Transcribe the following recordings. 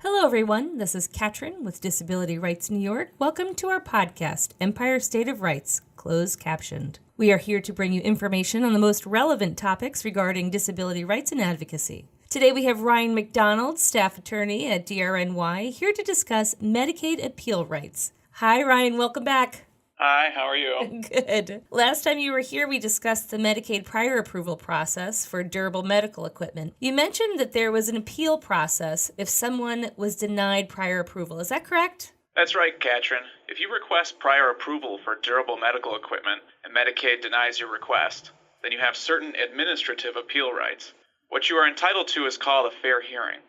Hello, everyone. This is Katrin with Disability Rights New York. Welcome to our podcast, Empire State of Rights, closed captioned. We are here to bring you information on the most relevant topics regarding disability rights and advocacy. Today we have Ryan McDonald, staff attorney at DRNY, here to discuss Medicaid appeal rights. Hi, Ryan. Welcome back. Hi, how are you? Good. Last time you were here, we discussed the Medicaid prior approval process for durable medical equipment. You mentioned that there was an appeal process if someone was denied prior approval. Is that correct? That's right, Katrin. If you request prior approval for durable medical equipment and Medicaid denies your request, then you have certain administrative appeal rights. What you are entitled to is called a fair hearing.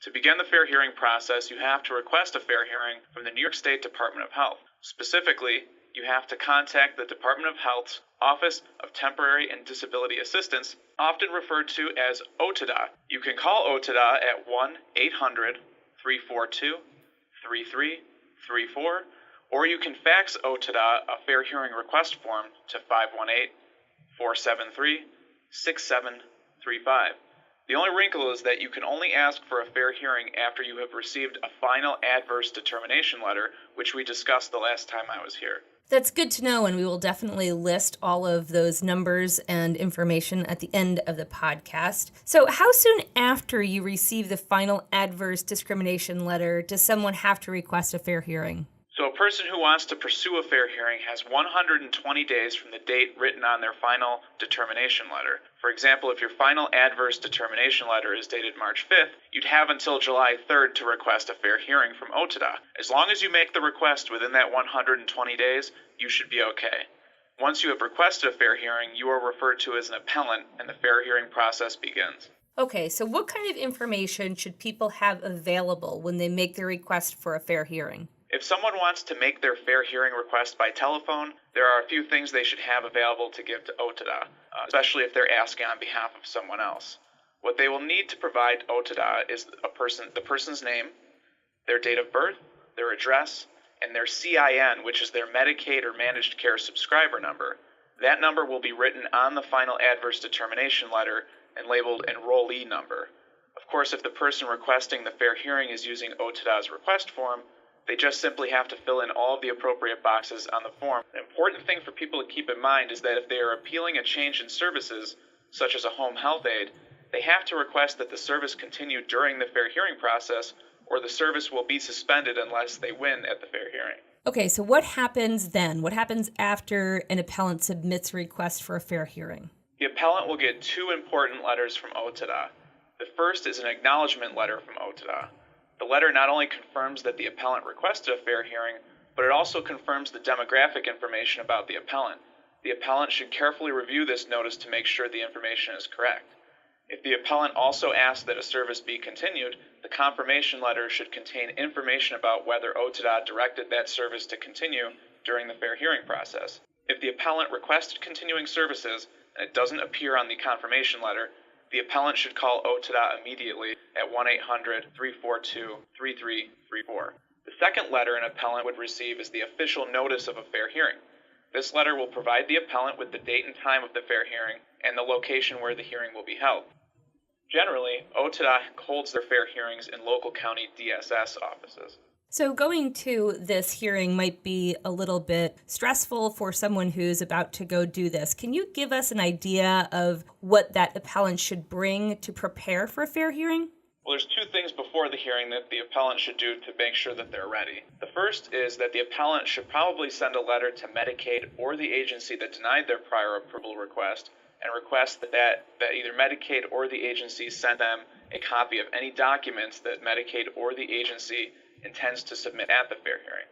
To begin the fair hearing process, you have to request a fair hearing from the New York State Department of Health. Specifically, you have to contact the Department of Health's Office of Temporary and Disability Assistance, often referred to as OTDA. You can call OTDA at 1-800-342-3334, or you can fax OTDA a fair hearing request form to 518-473-6735. The only wrinkle is that you can only ask for a fair hearing after you have received a final adverse determination letter, which we discussed the last time I was here. That's good to know, and we will definitely list all of those numbers and information at the end of the podcast. So how soon after you receive the final adverse discrimination letter does someone have to request a fair hearing? So a person who wants to pursue a fair hearing has 120 days from the date written on their final determination letter. For example, if your final adverse determination letter is dated March 5th, you'd have until July 3rd to request a fair hearing from OTDA. As long as you make the request within that 120 days, you should be okay. Once you have requested a fair hearing, you are referred to as an appellant, and the fair hearing process begins. Okay, so what kind of information should people have available when they make their request for a fair hearing? If someone wants to make their fair hearing request by telephone, there are a few things they should have available to give to OTDA, especially if they're asking on behalf of someone else. What they will need to provide OTDA is the person's name, their date of birth, their address, and their CIN, which is their Medicaid or Managed Care subscriber number. That number will be written on the final adverse determination letter and labeled enrollee number. Of course, if the person requesting the fair hearing is using OTDA's request form, they just simply have to fill in all of the appropriate boxes on the form. An important thing for people to keep in mind is that if they are appealing a change in services, such as a home health aid, they have to request that the service continue during the fair hearing process, or the service will be suspended unless they win at the fair hearing. Okay, so what happens then? What happens after an appellant submits a request for a fair hearing? The appellant will get two important letters from OTDA. The first is an acknowledgement letter from OTDA. The letter not only confirms that the appellant requested a fair hearing, but it also confirms the demographic information about the appellant. The appellant should carefully review this notice to make sure the information is correct. If the appellant also asks that a service be continued, the confirmation letter should contain information about whether OTDA directed that service to continue during the fair hearing process. If the appellant requested continuing services and it doesn't appear on the confirmation letter, the appellant should call OTDA immediately at 1-800-342-3334. The second letter an appellant would receive is the official notice of a fair hearing. This letter will provide the appellant with the date and time of the fair hearing and the location where the hearing will be held. Generally, OTDA holds their fair hearings in local county DSS offices. So going to this hearing might be a little bit stressful for someone who's about to go do this. Can you give us an idea of what that appellant should bring to prepare for a fair hearing? Well, there's two things before the hearing that the appellant should do to make sure that they're ready. The first is that the appellant should probably send a letter to Medicaid or the agency that denied their prior approval request and request that either Medicaid or the agency send them a copy of any documents that Medicaid or the agency intends to submit at the fair hearing.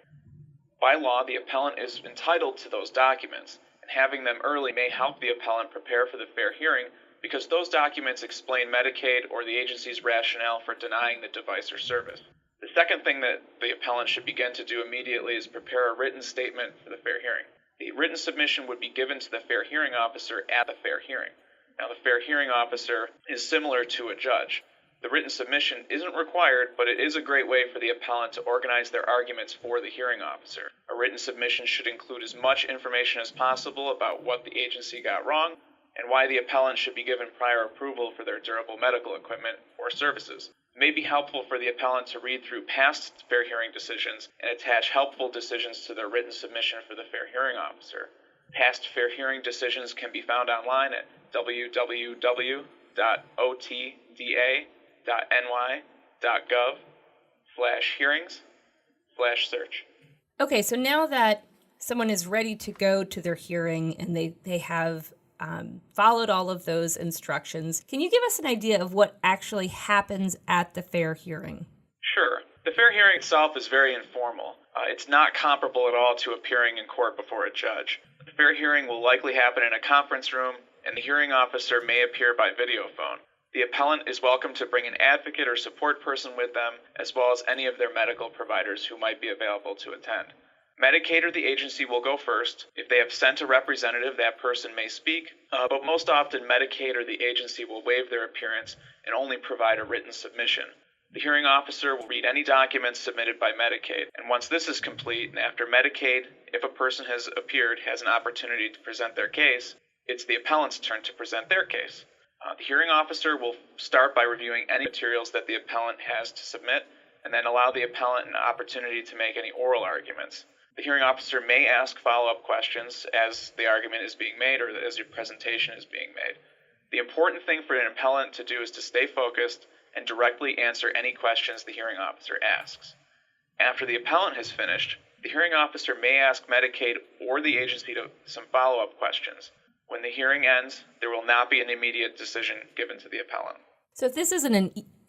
By law, the appellant is entitled to those documents, and having them early may help the appellant prepare for the fair hearing because those documents explain Medicaid or the agency's rationale for denying the device or service. The second thing that the appellant should begin to do immediately is prepare a written statement for the fair hearing. The written submission would be given to the fair hearing officer at the fair hearing. Now, the fair hearing officer is similar to a judge. The written submission isn't required, but it is a great way for the appellant to organize their arguments for the hearing officer. A written submission should include as much information as possible about what the agency got wrong and why the appellant should be given prior approval for their durable medical equipment or services. It may be helpful for the appellant to read through past fair hearing decisions and attach helpful decisions to their written submission for the fair hearing officer. Past fair hearing decisions can be found online at www.otda.ny.gov/hearings/search. Okay, so now that someone is ready to go to their hearing and they have followed all of those instructions, can you give us an idea of what actually happens at the fair hearing? Sure. The fair hearing itself is very informal. It's not comparable at all to appearing in court before a judge. The fair hearing will likely happen in a conference room, and the hearing officer may appear by video phone. The appellant is welcome to bring an advocate or support person with them, as well as any of their medical providers who might be available to attend. Medicaid or the agency will go first. If they have sent a representative, that person may speak, but most often Medicaid or the agency will waive their appearance and only provide a written submission. The hearing officer will read any documents submitted by Medicaid, and once this is complete, and after Medicaid, if a person has appeared, has an opportunity to present their case, it's the appellant's turn to present their case. The hearing officer will start by reviewing any materials that the appellant has to submit, and then allow the appellant an opportunity to make any oral arguments. The hearing officer may ask follow-up questions as the argument is being made or as your presentation is being made. The important thing for an appellant to do is to stay focused and directly answer any questions the hearing officer asks. After the appellant has finished, the hearing officer may ask Medicaid or the agency some follow-up questions. When the hearing ends, there will not be an immediate decision given to the appellant. So if this isn't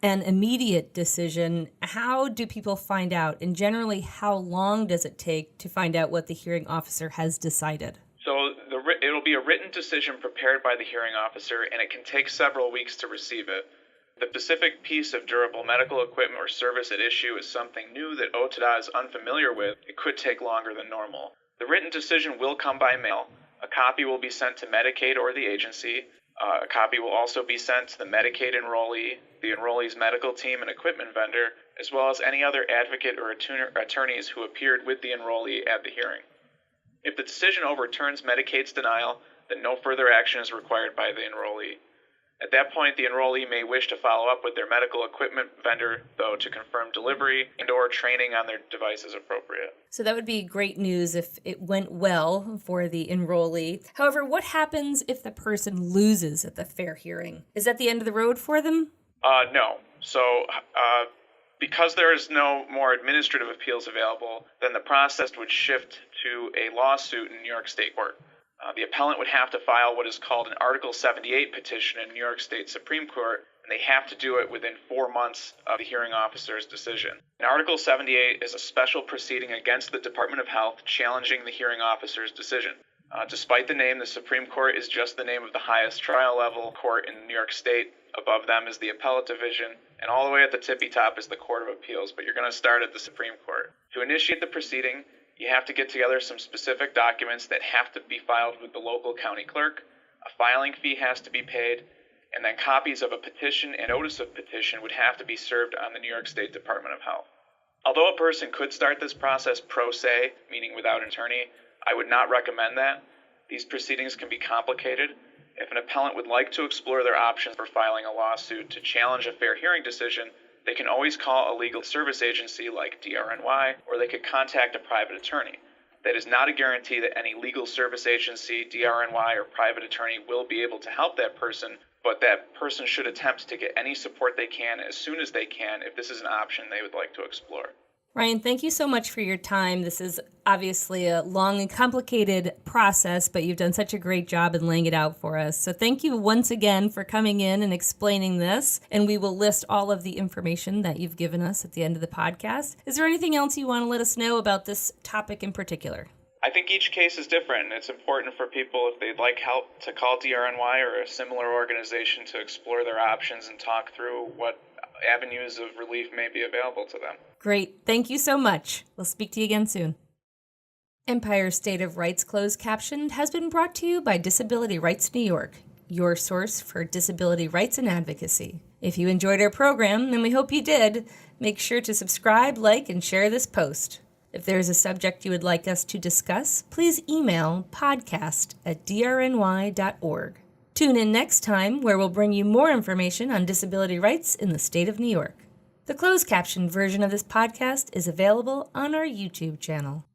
an immediate decision, how do people find out? And generally, how long does it take to find out what the hearing officer has decided? So it'll be a written decision prepared by the hearing officer, and it can take several weeks to receive it. The specific piece of durable medical equipment or service at issue is something new that OTDA is unfamiliar with. It could take longer than normal. The written decision will come by mail. A copy will be sent to Medicaid or the agency. A copy will also be sent to the Medicaid enrollee, the enrollee's medical team and equipment vendor, as well as any other advocate or attorneys who appeared with the enrollee at the hearing. If the decision overturns Medicaid's denial, then no further action is required by the enrollee. At that point, the enrollee may wish to follow up with their medical equipment vendor, though, to confirm delivery and/or training on their device is appropriate. So that would be great news if it went well for the enrollee. However, what happens if the person loses at the fair hearing? Is that the end of the road for them? No. So, because there is no more administrative appeals available, then the process would shift to a lawsuit in New York State Court. The appellant would have to file what is called an Article 78 petition in New York State Supreme Court, and they have to do it within 4 months of the hearing officer's decision. And Article 78 is a special proceeding against the Department of Health challenging the hearing officer's decision. Despite the name, the Supreme Court is just the name of the highest trial level court in New York State. Above them is the appellate division, and all the way at the tippy top is the Court of Appeals, but you're going to start at the Supreme Court. To initiate the proceeding, you have to get together some specific documents that have to be filed with the local county clerk, a filing fee has to be paid, and then copies of a petition and notice of petition would have to be served on the New York State Department of Health. Although a person could start this process pro se, meaning without an attorney, I would not recommend that. These proceedings can be complicated. If an appellant would like to explore their options for filing a lawsuit to challenge a fair hearing decision, they can always call a legal service agency like DRNY, or they could contact a private attorney. That is not a guarantee that any legal service agency, DRNY, or private attorney will be able to help that person, but that person should attempt to get any support they can as soon as they can if this is an option they would like to explore. Ryan, thank you so much for your time. This is obviously a long and complicated process, but you've done such a great job in laying it out for us. So thank you once again for coming in and explaining this, and we will list all of the information that you've given us at the end of the podcast. Is there anything else you want to let us know about this topic in particular? I think each case is different, and it's important for people, if they'd like help, to call DRNY or a similar organization to explore their options and talk through what avenues of relief may be available to them. Great. Thank you so much. We'll speak to you again soon. Empire State of Rights Closed Captioned has been brought to you by Disability Rights New York, your source for disability rights and advocacy. If you enjoyed our program, and we hope you did, make sure to subscribe, like, and share this post. If there is a subject you would like us to discuss, please email podcast@drny.org. Tune in next time where we'll bring you more information on disability rights in the state of New York. The closed captioned version of this podcast is available on our YouTube channel.